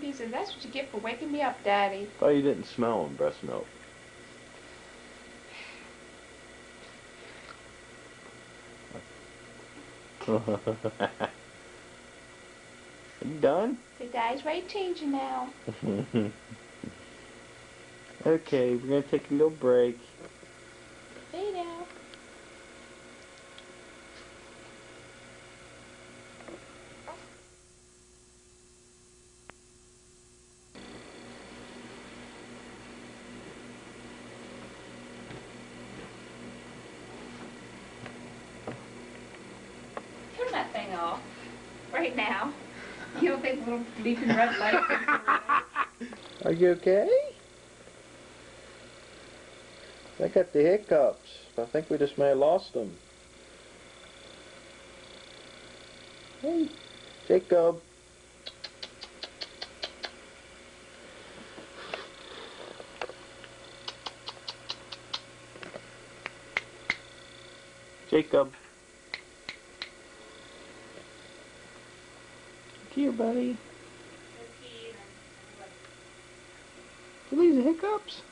He said, that's what you get for waking me up, Daddy. Thought you didn't smell on breast milk. You done? The Daddy's ready to change you now. Okay, we're gonna take a little break. Hey now. Turn that thing off. Right now. You don't think little bleeping red light Are you okay? I got the hiccups. I think we just may have lost them. Hey, Jacob. Jacob. Here, buddy. Are these hiccups?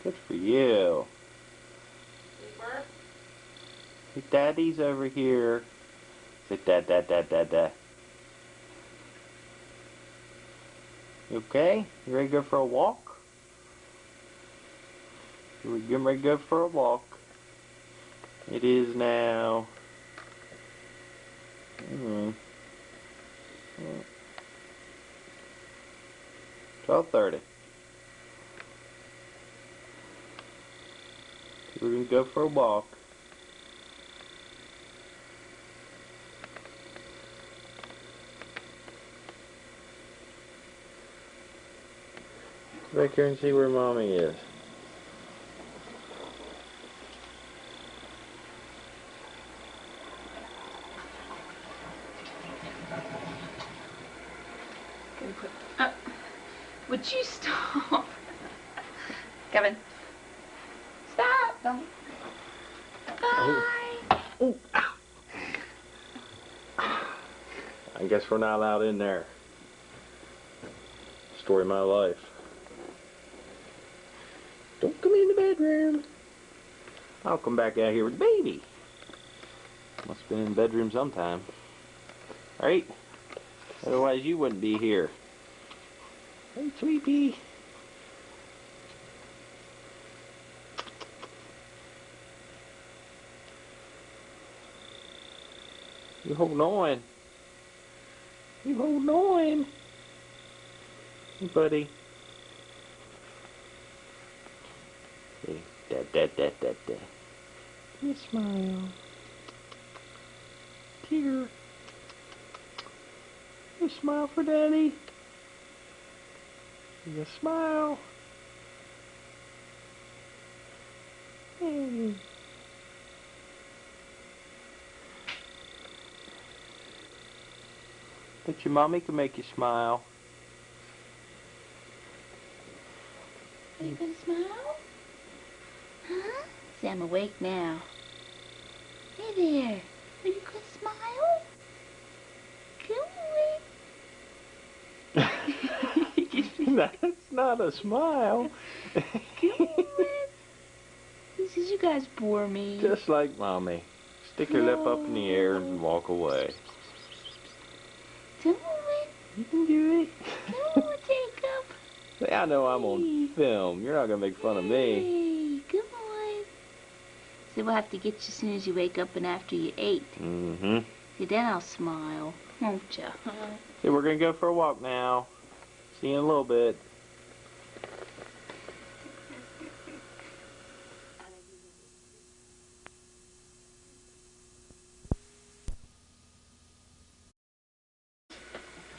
Good for you. Hey, Daddy's over here. Say dad, dad, dad, dad, dad. You okay? You ready to go for a walk? We're getting ready to go for a walk. It is now 12:30. We're gonna go for a walk. Back here and see where Mommy is. Would you stop? Kevin. Stop. Don't. Bye. Ooh. I guess we're not allowed in there. Story of my life. Don't come in the bedroom. I'll come back out here with the baby. Must have been in the bedroom sometime. Right? Otherwise you wouldn't be here. Hey, Sweepy. You holding on. You holding on. Hey, buddy. Hey, dad, dad, dad, dad, dad. You smile. Tear. You smile for Daddy. You smile. Hey. Bet your mommy can make you smile. Are you gonna smile? Huh? See, I'm awake now. Hey there. Are you gonna smile? Come on. That's not a smile. Come on. He says, you guys bore me. Just like Mommy. Stick your lip up in the air and walk away. Come on. You can do it. Come on, Jacob. I know I'm on film. You're not going to make fun of me. Hey, come on. So we'll have to get you as soon as you wake up and after you ate. Mm-hmm. See, then I'll smile. Won't you? Hey, we're going to go for a walk now. See you in a little bit.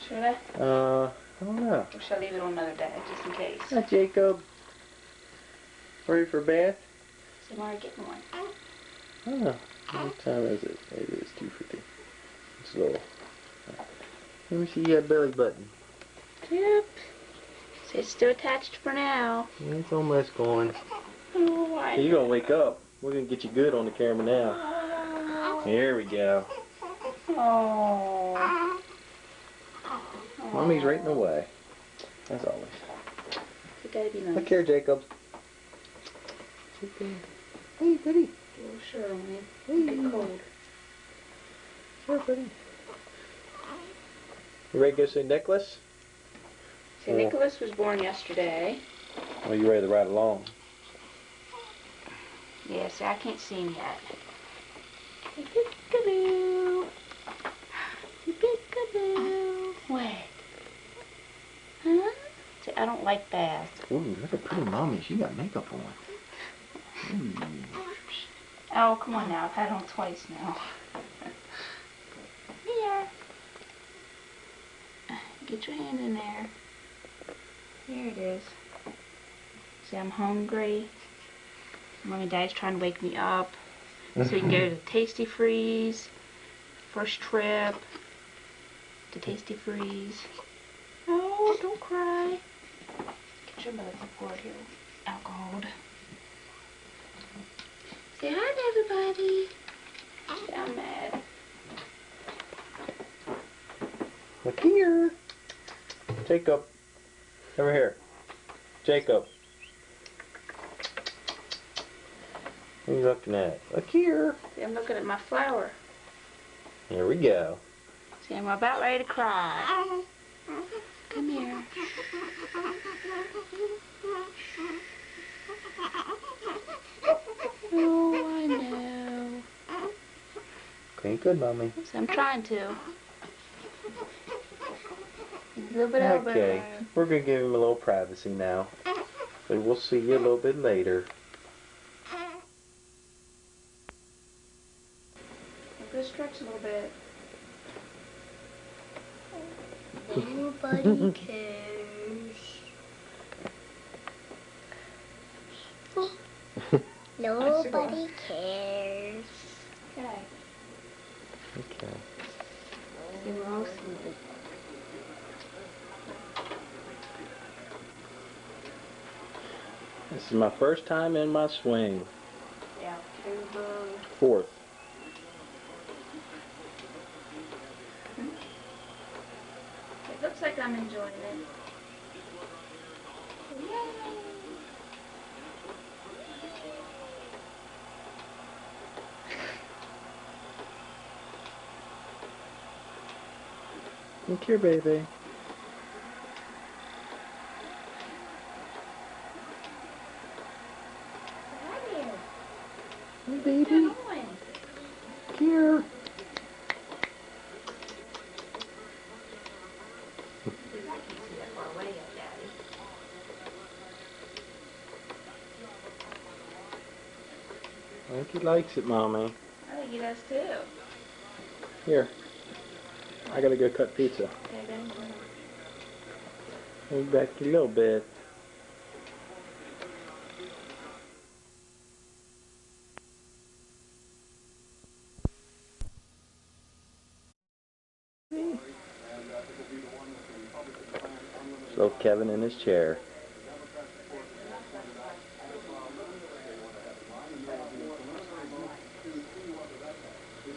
Should I? I don't know. Or should I leave it on another day, just in case? Hi, Jacob. Ready for bath? Samara, get one. Oh, what time is it? It is 2:50. It's low. Let me see that belly button. Yep. So it's still attached for now. It's almost gone. Oh, I You're going to wake up. We're going to get you good on the camera now. Here we go. Oh. Oh. Mommy's right in the way. As always. You gotta be nice. Look here, Jacob. Hey, buddy. Oh, sure, man. Hey. Get cold. Sure, buddy. You ready to go see Nicholas? So Nicholas was born yesterday. Well, you ready to ride along? Yeah, see, I can't see him yet. Peekaboo. Peekaboo. What? Huh? See, I don't like baths. Ooh, look at pretty mommy. She got makeup on. Oh, come on now. I've had on twice now. Here. Get your hand in there. There it is. See, I'm hungry. Mommy and Dad's trying to wake me up so we can go to Tasty Freeze. First trip to Tasty Freeze. Oh, don't cry. Get your mother poured here. Alcohol. Say hi to everybody. Yeah, I'm mad. Look here. Jacob. Over here. Jacob. What are you looking at? Look here. See, I'm looking at my flower. Here we go. See, I'm about ready to cry. Come here. Oh, I know. Okay, good, mommy. So I'm trying to. A little bit over. Okay, we're going to give him a little privacy now. So we'll see you a little bit later. I'm going to stretch a little bit. Nobody cares. Nobody cares. Okay. Okay. See, we're all sleeping. This is my first time in my swing. Yeah, October. 4th. It looks like I'm enjoying it. Yay! Look here, baby. Hi there. Hey, What's baby. going on? Look here. Because I can't see that far away yet, Daddy. I think he likes it, mommy. I think he does too. Here. I gotta go cut pizza. Okay, then. Maybe back a little bit. So Kevin in his chair.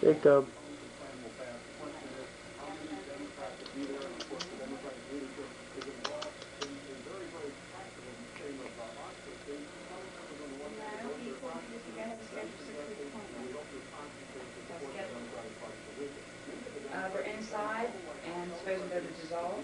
Jacob. We're inside and supposed to go to dissolve.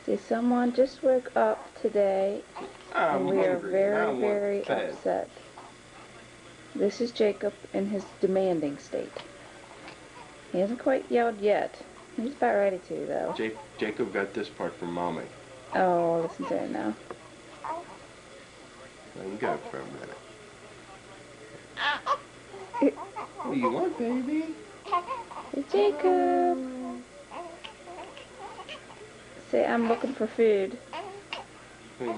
See, someone just woke up today and we are very, very upset. This is Jacob in his demanding state. He hasn't quite yelled yet. He's about ready to, though. Jacob got this part from Mommy. Oh, listen to him now. Let him go for a minute. What do you want, baby? Hey, Jacob. Say, I'm looking for food. Hey,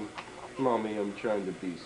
Mommy, I'm trying to be